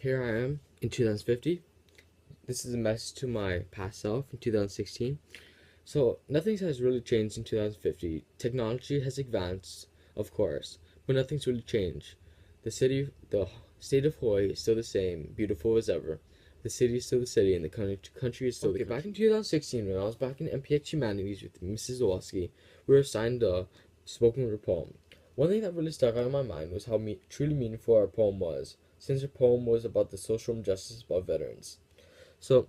Here I am in 2050. This is a message to my past self in 2016. So nothing has really changed in 2050. Technology has advanced, of course, but nothing's really changed. The state of Hawaii is still the same, beautiful as ever. The city is still the city, and the country is still the country. Back in 2016, when I was back in MPX Humanities with Mrs. Zawoski, we were assigned a spoken word poem. One thing that really stuck out in my mind was how truly meaningful our poem was, since our poem was about the social injustice about veterans. So,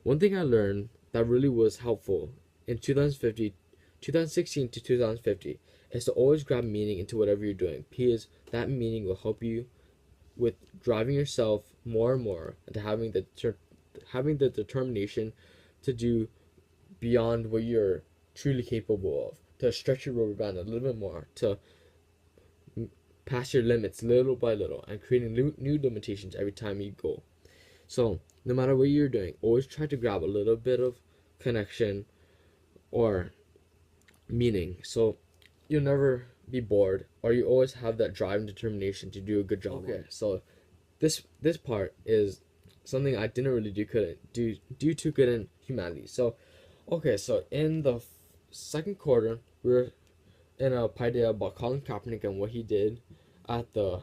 one thing I learned that really was helpful in 2016 to 2050 is to always grab meaning into whatever you're doing, because that meaning will help you with driving yourself more and more into having the determination to do beyond what you're truly capable of, to stretch your rubber band a little bit more, to pass your limits little by little, and creating new limitations every time you go. So no matter what you're doing, always try to grab a little bit of connection or meaning, so you'll never be bored, or you always have that drive and determination to do a good job. Okay, so this part is something I didn't really do too good in humanities. So in the second quarter, we were in a idea about Colin Kaepernick and what he did at the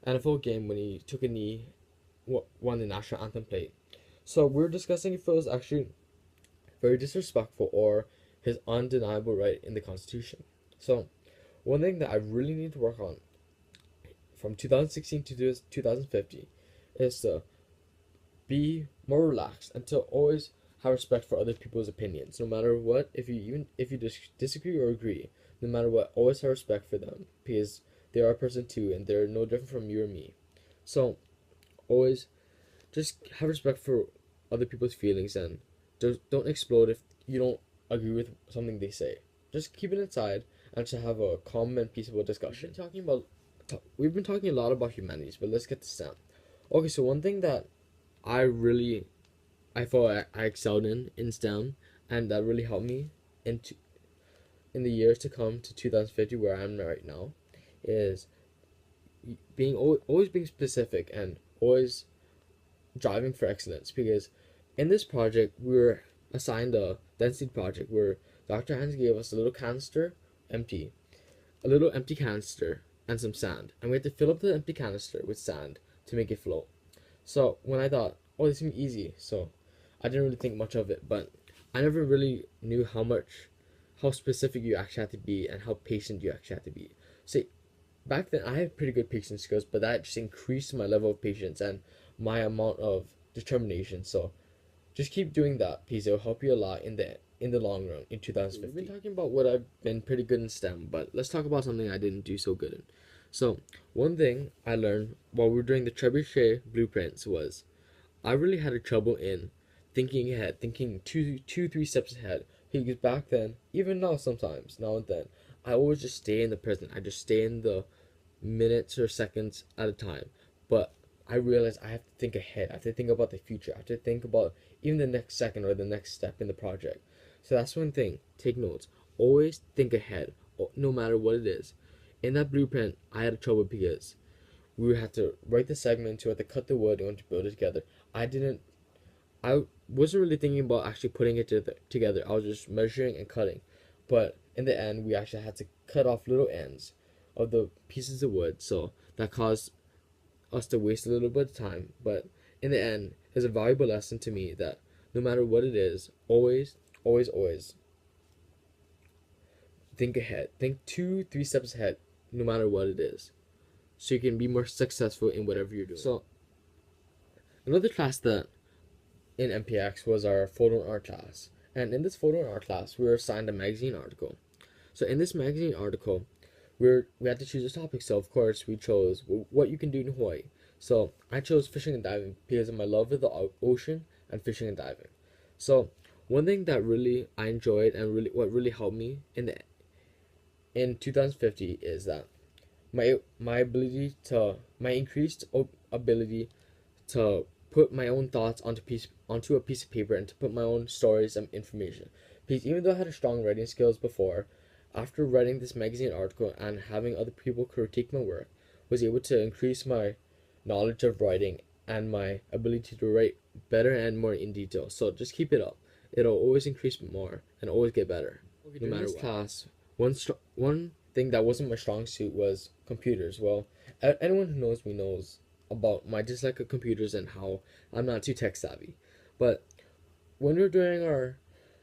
NFL game when he took a knee, won the national anthem plate. So we were discussing if it was actually very disrespectful or his undeniable right in the Constitution. So one thing that I really need to work on from 2016 to 2050 is to be more relaxed and to always have respect for other people's opinions, no matter what. If you disagree or agree, no matter what, always have respect for them, because they are a person too, and they're no different from you or me. So always just have respect for other people's feelings, and don't explode if you don't agree with something they say. Just keep it inside and just have a calm and peaceful discussion. We've been talking a lot about humanities, but let's get to STEM. Okay, so one thing that I thought I excelled in STEM, and that really helped me in the years to come to 2050, where I am right now, is always being specific and always driving for excellence. Because in this project, we were assigned a density project where Dr. Hans gave us a little empty canister and some sand, and we had to fill up the empty canister with sand to make it float. So when I thought, oh, this is gonna be easy, so I didn't really think much of it, but I never really knew how specific you actually had to be and how patient you actually had to be. See, back then I had pretty good patience skills, but that just increased my level of patience and my amount of determination. So just keep doing that, because it will help you a lot in the long run in 2050. We've been talking about what I've been pretty good in STEM, but let's talk about something I didn't do so good in. So one thing I learned while we were doing the trebuchet blueprints was I really had a trouble in thinking ahead, thinking two, 3 steps ahead. Because back then, even now sometimes, now and then, I always just stay in the present. I just stay in the minutes or seconds at a time. But I realized I have to think ahead. I have to think about the future. I have to think about even the next second or the next step in the project. So that's one thing. Take notes. Always think ahead, no matter what it is. In that blueprint, I had trouble because we would have to write the segments, we had to cut the wood, we had to build it together. I wasn't really thinking about actually putting it together. I was just measuring and cutting. But in the end, we actually had to cut off little ends of the pieces of wood, so that caused us to waste a little bit of time. But in the end, it's a valuable lesson to me that no matter what it is, always think ahead. Think 2, 3 steps ahead, no matter what it is, so you can be more successful in whatever you're doing. So another class that in MPX was our photo and art class. And in this photo and art class, we were assigned a magazine article. So in this magazine article, we had to choose a topic. So of course we chose what you can do in Hawaii. So I chose fishing and diving because of my love of the ocean and fishing and diving. So one thing that really I enjoyed and what really helped me in 2050 is that my increased ability to put my own thoughts onto a piece of paper and to put my own stories and information. Because even though I had strong writing skills before, after writing this magazine article and having other people critique my work, was able to increase my knowledge of writing and my ability to write better and more in detail. So just keep it up. It'll always increase more and always get better. Okay, no matter what. Class, one thing that wasn't my strong suit was computers. Well, anyone who knows me knows about my dislike of computers and how I'm not too tech savvy. But when we were doing our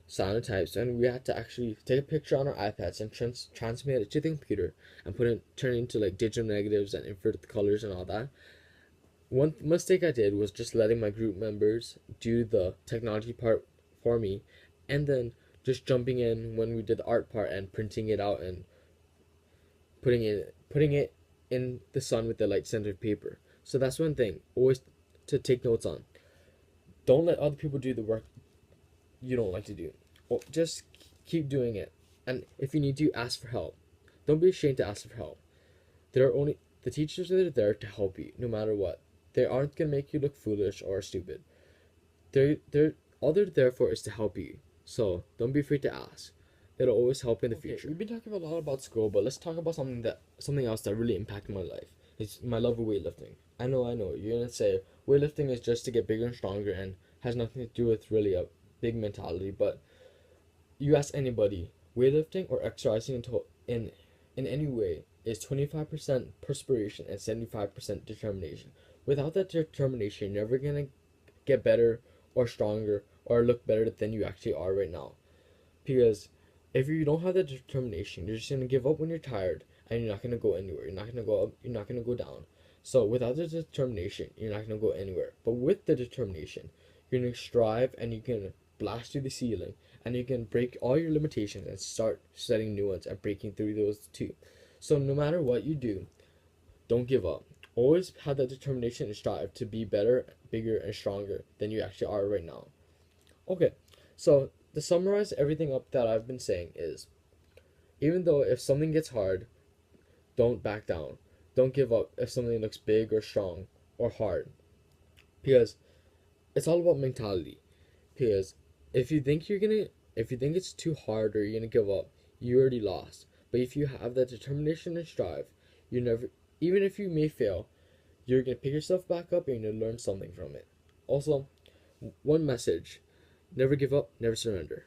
cyanotypes and we had to actually take a picture on our iPads and transmit it to the computer and turn it into like digital negatives and invert the colors and all that. One mistake I did was just letting my group members do the technology part for me, and then just jumping in when we did the art part and printing it out and putting it in the sun with the light centered paper. So that's one thing always to take notes on. Don't let other people do the work you don't like to do. Well, just keep doing it, and if you need to, ask for help. Don't be ashamed to ask for help. The teachers are there to help you no matter what. They aren't gonna make you look foolish or stupid. They're all they're there for is to help you. So don't be afraid to ask. It'll always help in the future. We've been talking a lot about school, but let's talk about something else that really impacted my life. It's my love of weightlifting. I know. You're gonna say weightlifting is just to get bigger and stronger and has nothing to do with really a big mentality. But you ask anybody, weightlifting or exercising in any way is 25% perspiration and 75% determination. Without that determination, you're never gonna get better or stronger or look better than you actually are right now. Because if you don't have that determination, you're just gonna give up when you're tired and you're not gonna go anywhere. You're not gonna go up, you're not gonna go down. So without the determination, you're not gonna go anywhere. But with the determination, you're gonna strive and you can blast through the ceiling and you can break all your limitations and start setting new ones and breaking through those too. So no matter what you do, don't give up. Always have that determination and strive to be better, bigger, and stronger than you actually are right now. Okay, so to summarize everything up that I've been saying is, even though if something gets hard, don't back down. Don't give up if something looks big or strong or hard. Because it's all about mentality. Because if you think it's too hard or you're gonna give up, you already lost. But if you have that determination and strive, you never, even if you may fail, you're gonna pick yourself back up and you're gonna learn something from it. Also, one message: never give up, never surrender.